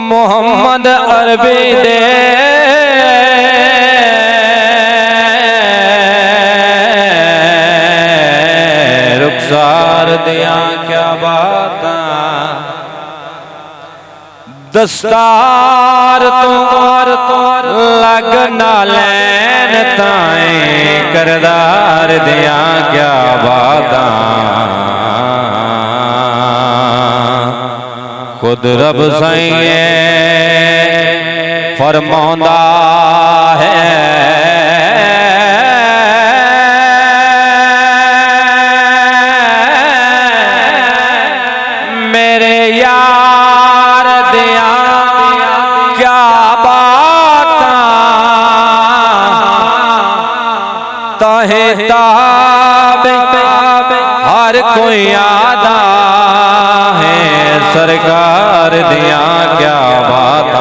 मोहम्मद अरबी दे रुखसार दिया क्या बात दस्तार तो लगना लैन ताए करदार दिया क्या बात खुद रब सही फरमांदा है मेरे यार दिया क्या बात ताहे ताबे हर कोई आदा है सरकार दिया क्या बात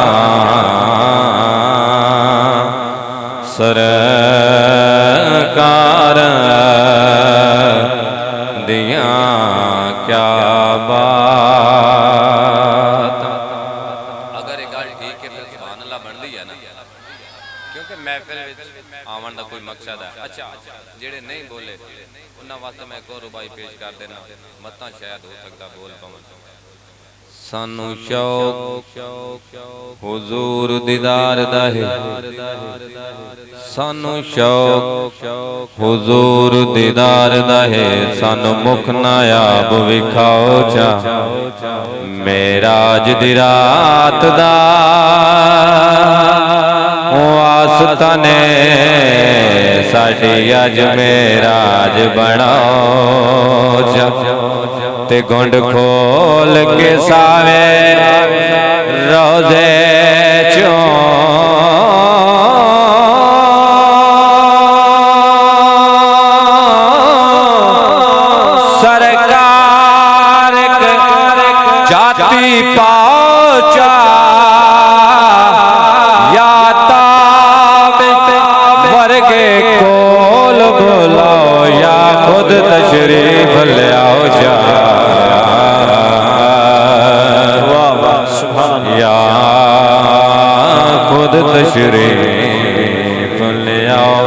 सरकार दिया क्या बात। अगर एक गल ठीक है फिर सुभान अल्लाह बनती है ना क्योंकि महफिल आवन का कोई मकसद है। अच्छा जेड़े नहीं बोले उन्होंने वास्ते मैं एक और रुबाई पेश कर देना मत्ता शायद हो सकता बोल पावन सानू शौक हुजूर दीदार दा है सानू शौक हुजूर दीदार दा है सानू मुख नायाब विखाओ चा मेराज दी रात दा वास्ता ने साडी अज मेराज बनाओ चा ते गुंड खोल के सावे रोजे चो सरकार जाति पाचा या ताबे वर्गे कोल बुलाओ या खुद तशरीफ ले आओ जा खुद तशरीफ ले आओ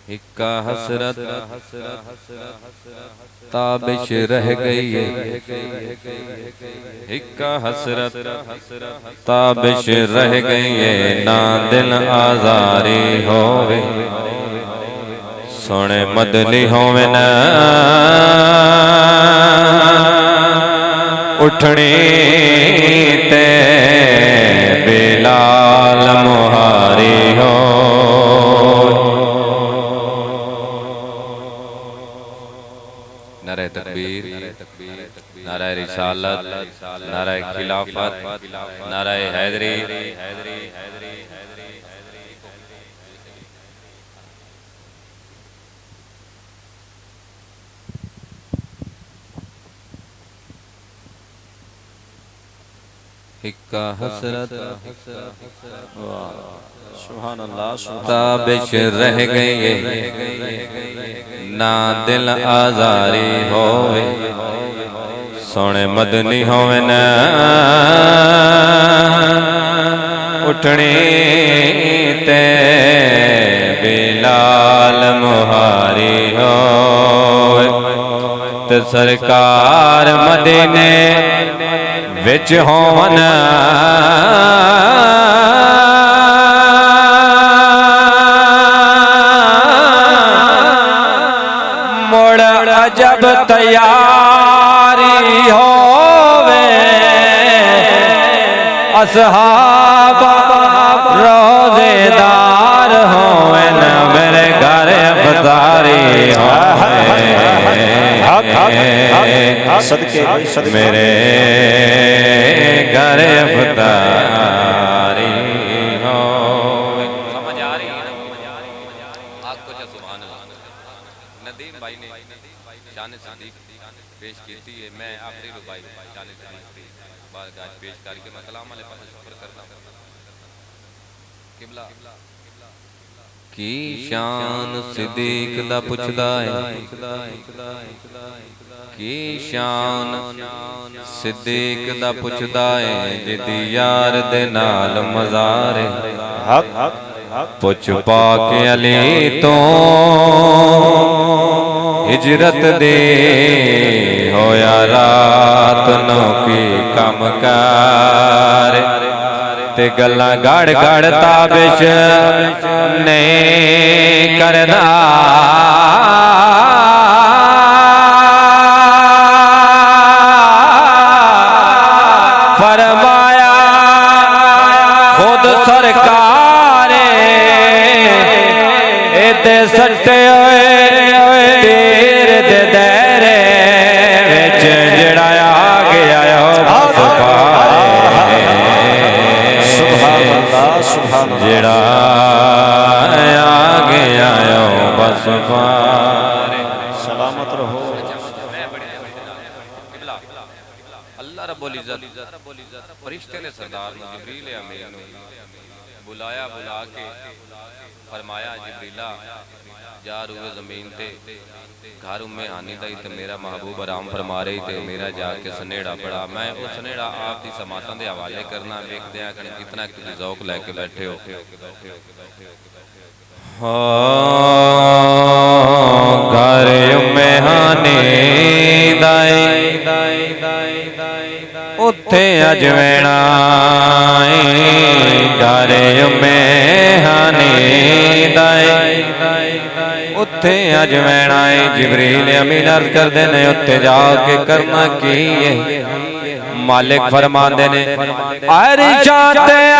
हिक्का हसरत ताबिश रह गई हिक्का हसरत ताबिश रह गई ना दिल आजारी होवे सोने मदनी होवे ना उठनी ते बिलाल मुहारी हो नारे तकबीर नारे रिसालत नारे खिलाफत नारे हैदरी हिक्का हसरत सुभान अल्लाह ताबिश रह गई ना दिल आजारी होवे सोने मदनी होवे ना उठनी ते बिलाल मुहारी होवे ते सरकार मदीने विच होवन मुड़ अजब तैयारी होवे असहाब रोजेदार होए न मेरे घर अफतारी मेरे घर अफतारी हो। समझ आ रही है ना? आपको जो सुभान अल्लाह नदीम भाई ने शान सदीक पेश की थी, मैं आखिरी रुबाई शान सदीक बारगाह पेश करके मैं कलाम वाले पास शुक्र करता हूँ। किबला की शान सिद्दीक दा पुछदा है, की शान सिद्दीक दा पुछदा है जिदी यार दे नाल मज़ार पुछ पाके अली तो हिजरत दे होया रात नो की कम कार ते गल्ला गड़ गड़ ताबिश नहीं करदा फरमाया खुद सरकार इते सटे तेरे दे दायरे विच जड़ा आ गया जड़ा आ गया बस सलामत रहो। अल्लाह रब्बुल इज्जत फरिश्ते ने सरदार जिब्रील अमीन बुलाया, बुला के फरमाया जिब्रीला जा रुए जमीन ते घर उम्मे हानी दा ते मेरा महबूब आराम फरमा रही थे, मेरा जाके सनेड़ा पड़ा, मैं वो सनेड़ा आप दी समातां दे हवाले करना, वेखदे आ कि कितना तुसीं ज़ौक लैके बैठे हो। घर उम्मे हानी दाई उत्थे अजवेणा घर उम्मे हानी दाई उत्थे अजवेणा जिब्रील अमीन अर्ज़ करदे ने उत्थे जाके करना की है। मालिक फरमांदे ने अरशा ते आ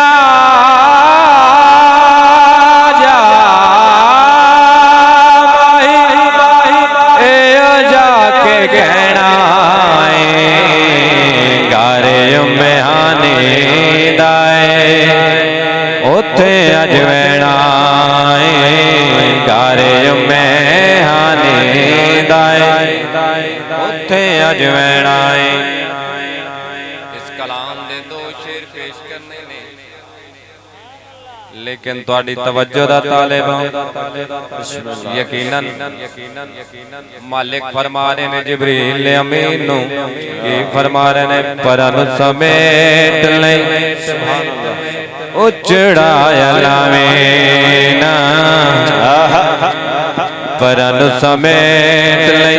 जा ए जाके कहना घर उम्मे हानी दाए उत्थे अजवेणा घर उम्मे हानी दाए उत्थे अजवेणा। इस कलाम दे दो शेर पेश करने ने लेकिन तुहाडी तवज्जो दा तालिब यकीनन मालिक फरमा रहे ने जिब्रील अमीन नू की फरमा रहे ने परन समेट ले उचड़ाया लावेना परन समेट ले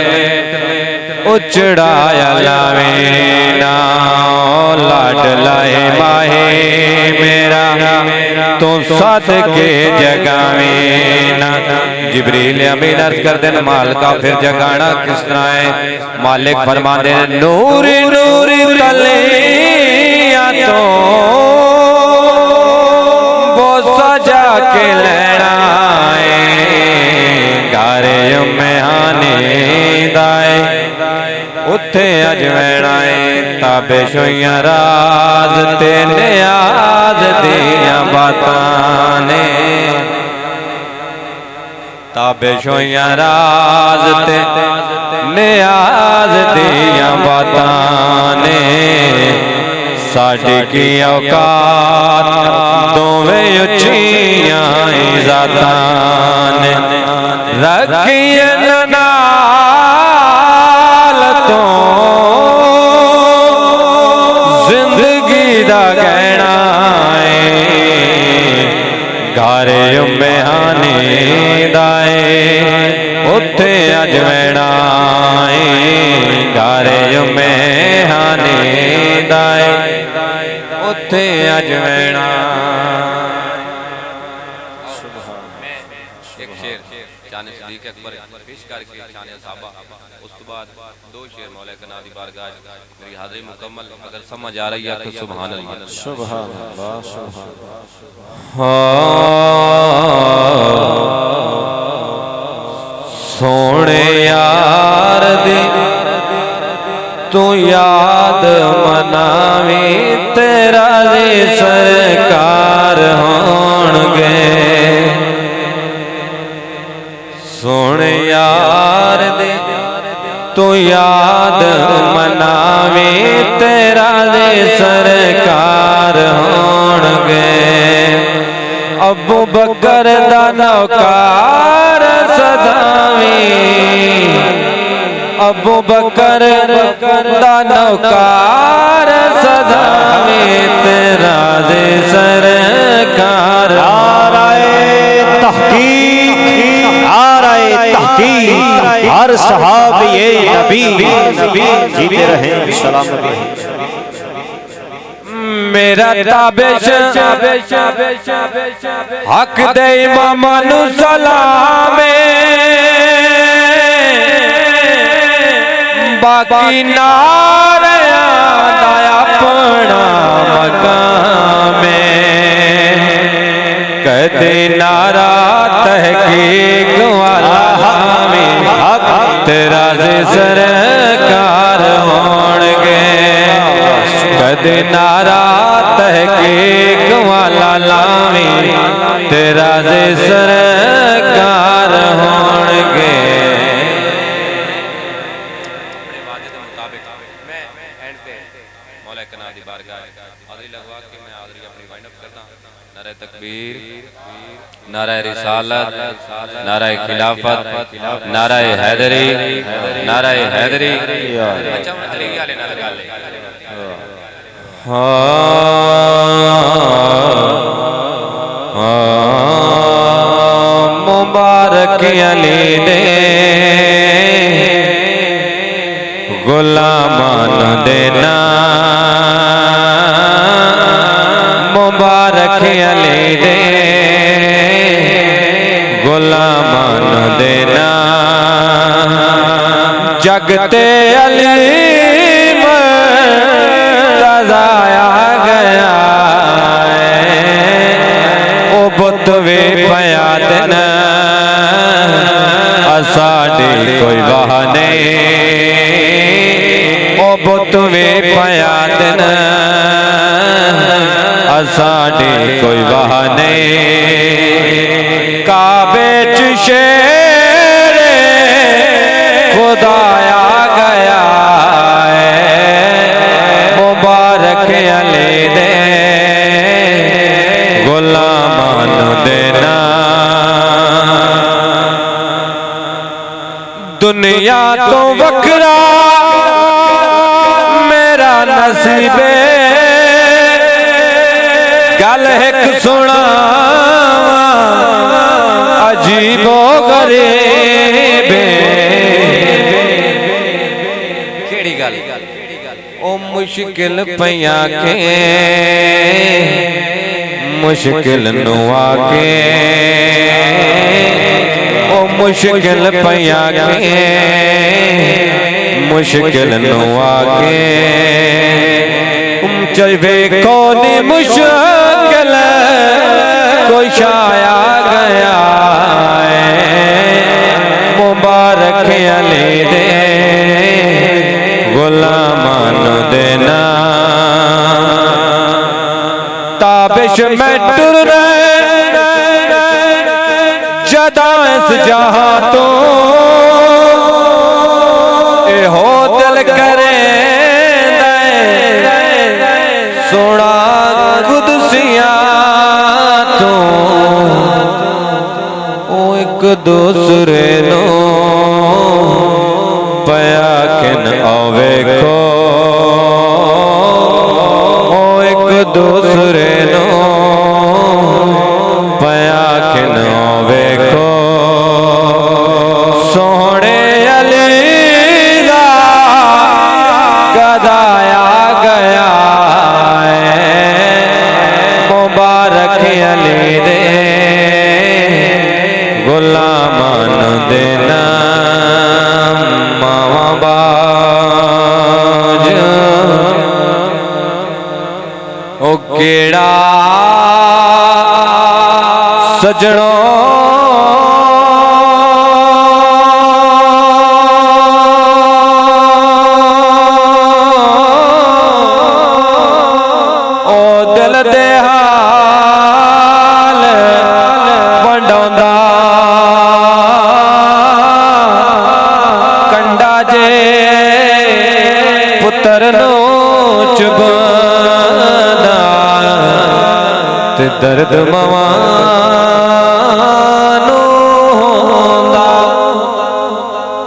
उचड़ाया लावेना लाड लाए माहे मेरा तो सद के जगावेना। जिब्रील अमीन अर्ज़ कर देन मालिका फिर जगाना किस तरह है? मालिक फरमाते हैं नूरी नूरी कलियां तो वो सजा के लेना घर उम्मे हानी दाए उत्थे अजवेणा ताबिश होइयां राज ते नियाज दियां बातां ने ताबिश होइयां राज ते नियाज दियां बातां ने साडी की औकात दोवें उच्चियां ज़ातां ने रखिए नाल तो जिंदगी दा गहना घर उम्मे हानी दाए उत्थे अजवेणा घर उम्मे हानी दाए उत्थे अजवेणा। शान सदीक अकबर पेश करके शान साहबा उस तो बाद दो शेर मौला कना दी बारगाह मेरी हाज़िरी मुकम्मल अगर समझ आ रही है तो सुभान अल्लाह सुभान अल्लाह सुभान सोने यार दी तू याद मनावी तेरा जी सरकार होणगे सोने यार दे तू याद मनावी तेरा जी सरकार होणगे अबू बकर दा नौकार सदावी अबू बकर दा नौकार सदावी तेरा जी सरकार हर सहाबी नबी जीते रहे सलाम नबी मेरा ताबिश हक दे इमाम नु सलाम बाकी नारे आया अपना मकाम कदे नारा तहकीक वाला तेरा जे सरकार होणगे कदे नारा तहकीक वाला लावी तेरा जे सरकार होणगे अपने वादे के मुताबिक मैं एंड पे मौला कना दी बारगाह हाज़िरी लगवा के मैं हाज़िरी अपनी वाइंड अप करता नारे तकबीर नारा रिसालत नारा खिलाफत नारा हैदरी नारा हैदरी अच्छा अली वाले ना लगा ले मुबारक अली दे गुलामान देना मुबारक अली दे गुलामान देना जगते अलीम तजाया गया ओ बुतवे पया दिन असाडी कोई बहाने ओ बुतवे पया दिन असाडी कोई बहाने काबे च शेर खुदाया गया मुबारक अली दे गुलामान देना दुनिया तो वकरा मेरा नसीबे गल एक सुना अजीबो गरीब केड़ी गल ओ मुश्किल पया के मुश्किल नु आके ओ मुश्किल पया के मुश्किल नु आके चलवे कोनी मुश्किल कोई छाया गया मुबारक अली दे गुलामान देना ताबिश में टुर जदा इस जहां तो ए हो दिल करे सोना कुदसिया तो ओ एक दूसरे नो पया किन आवे को ओ एक दूसरे नो पया किन आवे को सोने अली दा गदाया गया मुबारक अली दे गुलामान दिन मावा बाज ओ केड़ा सजणो ओ दिल दे हाल वंडांदा कंडा जे पुत्र नो चुबांदा ते दर्द मवा